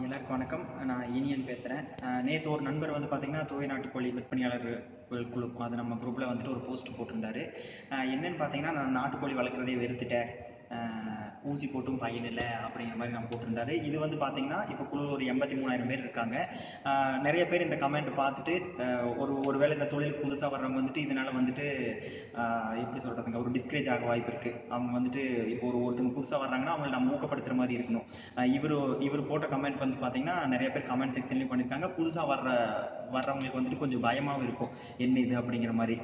எல்லாருக்கும் வணக்கம். நான் இனியன் பேசுகிறேன். நேற்று ஒரு நண்பர் வந்து பார்த்தீங்கன்னா தூய நாட்டுக்கோழி விற்பனையாளர்கள் குழு அது நம்ம குரூப்பில் வந்துட்டு ஒரு போஸ்ட் போட்டிருந்தாரு. என்னன்னு பார்த்தீங்கன்னா, நான் நாட்டுக்கோழி வளர்க்குறதே வெறுத்துட்டேன், ஊசி போட்டும் பயன் இல்லை அப்படிங்கிற மாதிரி நான் போட்டிருந்தாரு. இது வந்து பார்த்தீங்கன்னா இப்போ குழு ஒரு 83,000 பேர் இருக்காங்க. நிறைய பேர் இந்த கமெண்ட் பார்த்துட்டு ஒரு வேளை இந்த தொழிலுக்கு புதுசாக வர்றவங்க வந்துட்டு இதனால் வந்துட்டு எப்படி சொல்கிறதுங்க, ஒரு டிஸ்கரேஜ் ஆக வாய்ப்பு இருக்குது. அவங்க வந்துட்டு இப்போ ஒருத்தவங்க புதுசாக வர்றாங்கன்னா அவங்களை நம்ம ஊக்கப்படுத்துகிற மாதிரி இருக்கணும். இவர் போட்ட கமெண்ட் வந்து பார்த்தீங்கன்னா நிறைய பேர் கமெண்ட் செக்ஷன்லேயும் பண்ணியிருக்காங்க. புதுசாக வர்றவங்களுக்கு வந்துட்டு கொஞ்சம் பயமாகவும் இருக்கும், என்ன இது அப்படிங்கிற மாதிரி,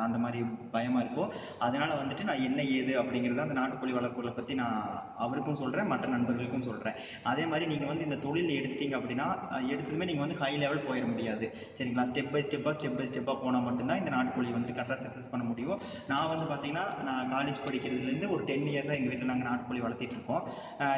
அந்த மாதிரி பயமாக இருக்கும். அதனால் வந்துட்டு நான் என்ன ஏது அப்படிங்கிறத அந்த நாட்டுக்கோழி வளர்ப்புகளை பற்றி நான் அவருக்கும் சொல்கிறேன், மற்ற நண்பர்களுக்கும் சொல்கிறேன். அதே மாதிரி நீங்கள் வந்து இந்த தொழில் எடுத்துட்டீங்க அப்படின்னா எடுத்ததுமே நீங்கள் வந்து ஹை லெவல் போயிட முடியாது, சரிங்களா? ஸ்டெப் பை ஸ்டெப்பாக போனால் மட்டும்தான் இந்த நாட்டுக்கோழி வந்து கரெக்டாக சக்ஸஸ் பண்ண முடியும். நான் வந்து பார்த்தீங்கன்னா நான் காலேஜ் படிக்கிறதுலேருந்து ஒரு 10 இயர்ஸாக எங்கள் வீட்டில் நாங்கள் நாட்டுக்கோழி வளர்த்திட்டு இருக்கோம்.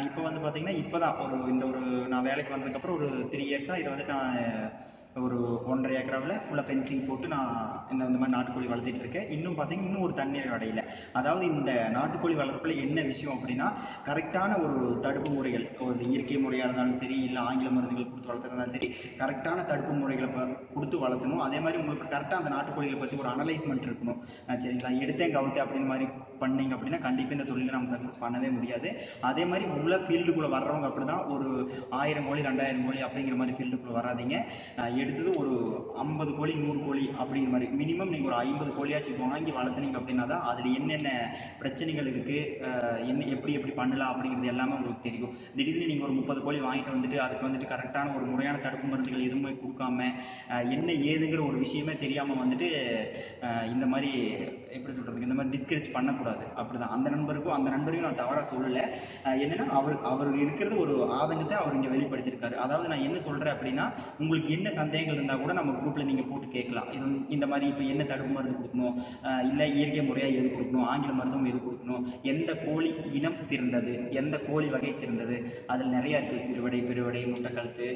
இப்போ வந்து பார்த்தீங்கன்னா இப்போ தான் நான் வேலைக்கு வந்ததுக்கப்புறம் ஒரு 3 இயர்ஸாக இதை வந்து நான் ஒரு 1.5 ஏக்கராவில் ஃபுல்லாக ஃபென்சிங் போட்டு நான் இந்த மாதிரி நாட்டுக்கோழி வளர்த்திட்டு இருக்கேன். இன்னும் பார்த்தீங்கன்னா இன்னும் ஒரு தண்ணீர் அடையில. அதாவது இந்த நாட்டுக்கோழி வளர்ப்பில் என்ன விஷயம் அப்படின்னா, கரெக்டான ஒரு தடுப்பு முறைகள், ஒரு இயற்கை முறையாக இருந்தாலும் சரி, இல்லை ஆங்கில மருந்துகள் கொடுத்து வளர்த்துறதாலும் சரி, கரெக்டான தடுப்பு முறைகளை கொடுத்து வளர்த்தணும். அதே மாதிரி உங்களுக்கு கரெக்டாக அந்த நாட்டுக்கோழிகளை பற்றி ஒரு அனலைஸ்மெண்ட் இருக்கணும், சரிங்களா? எடுத்தேன் கவுத்தேன் அப்படின்னு மாதிரி பண்ணீங்க அப்படின்னா கண்டிப்பாக இந்த தொழிலை நம்ம சக்ஸஸ் பண்ணவே முடியாது. அதே மாதிரி உள்ள ஃபீல்டுக்குள்ளே வர்றவங்க அப்படி தான், ஒரு 1000 கோழி 2000 கோழி அப்படிங்கிற மாதிரி ஃபீல்டுக்குள்ளே வராதிங்க. எடுத்தது ஒரு 50 கோழி 100 கோழி அப்படிங்கிற மாதிரி மினிமம் நீங்கள் ஒரு 50 கோழியாச்சும் வாங்கி வளர்த்துனீங்க அப்படின்னா தான் அதில் என்னென்ன பிரச்சனைகள் இருக்குது, எப்படி பண்ணலாம் அப்படிங்கிறது எல்லாமே உங்களுக்கு தெரியும். திடீர்னு நீங்கள் ஒரு 30 கோழி வாங்கிட்டு வந்துட்டு அதுக்கு வந்துட்டு கரெக்டான ஒரு முறையான தடுப்பு மருந்துகள் எதுவுமே கொடுக்காம என்ன ஏதுங்கிற ஒரு விஷயமே தெரியாமல் வந்துட்டு இந்த மாதிரி எப்படி சொல்கிறதுக்கு, இந்த மாதிரி டிஸ்கரேஜ் பண்ணக்கூடாது. அப்படிதான் அந்த நண்பரையும் நான் தவறாக சொல்லலை. என்னென்னா அவர் இருக்கிறது ஒரு ஆதங்கத்தை அவர் இங்கே வெளிப்படுத்தியிருக்காரு. அதாவது நான் என்ன சொல்கிறேன் அப்படின்னா, உங்களுக்கு என்ன சந்தேகங்கள் இருந்தால் கூட நம்ம குரூப்பில் நீங்கள் போட்டு கேட்கலாம். இந்த மாதிரி இப்போ என்ன தடுப்பு மருந்து கொடுக்கணும், இல்லை இயற்கை முறையாக எது கொடுக்கணும், ஆங்கில மருத்துவம் எது கொடுக்கணும், எந்த கோழி இனம் சிறந்தது, எந்த கோழி வகை சிறந்தது, அதில் நிறையா இருக்குது. சிறுவடை, பெருவடை, முட்டைக்கழுத்து,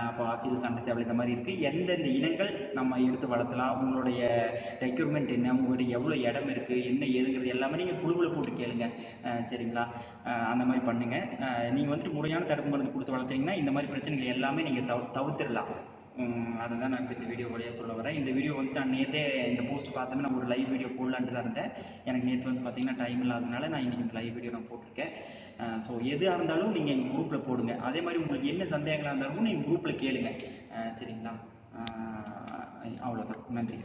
அப்போ அசில், சண்டை சேவல், இந்த மாதிரி இருக்குது. எந்தெந்த இனங்கள் நம்ம எடுத்து வளர்த்தலாம், உங்களுடைய ரெக்யூர்மெண்ட் என்ன, உங்களுடைய எவ்வளோ இடம் இருக்குது, என்ன ஏதுங்கிறது எல்லாமே நீங்கள் குழுவில் போட்டு கேளுங்க, சரிங்களா? அந்த மாதிரி பண்ணுங்கள். நீங்கள் வந்துட்டு முறையான தடுப்பு மருந்து கொடுத்து வளர்த்தீங்கன்னா இந்த மாதிரி பிரச்சனைகள் எல்லாமே நீங்கள் தவிர்த்திடலாம். அதை தான் நான் இப்போ இந்த வீடியோ வழியாக சொல்ல வரேன். இந்த வீடியோ வந்துட்டு நான் நேற்றே இந்த போஸ்ட் பார்த்தோமே நான் ஒரு லைவ் வீடியோ போடலான்ட்டு தான் இருந்தேன். எனக்கு நேற்று வந்து பார்த்தீங்கன்னா டைம் இல்லாததுனால நான் இன்றைக்கி இந்த லைவ் வீடியோ நான் போட்டிருக்கேன். ஸோ எதாக இருந்தாலும் நீங்கள் எங்கள் குரூப்பில் போடுங்க. அதே மாதிரி உங்களுக்கு என்ன சந்தேகங்களாக இருந்தாலும் நீங்கள் குரூப்பில் கேளுங்க, சரிங்களா? அவ்வளோதான். நன்றி.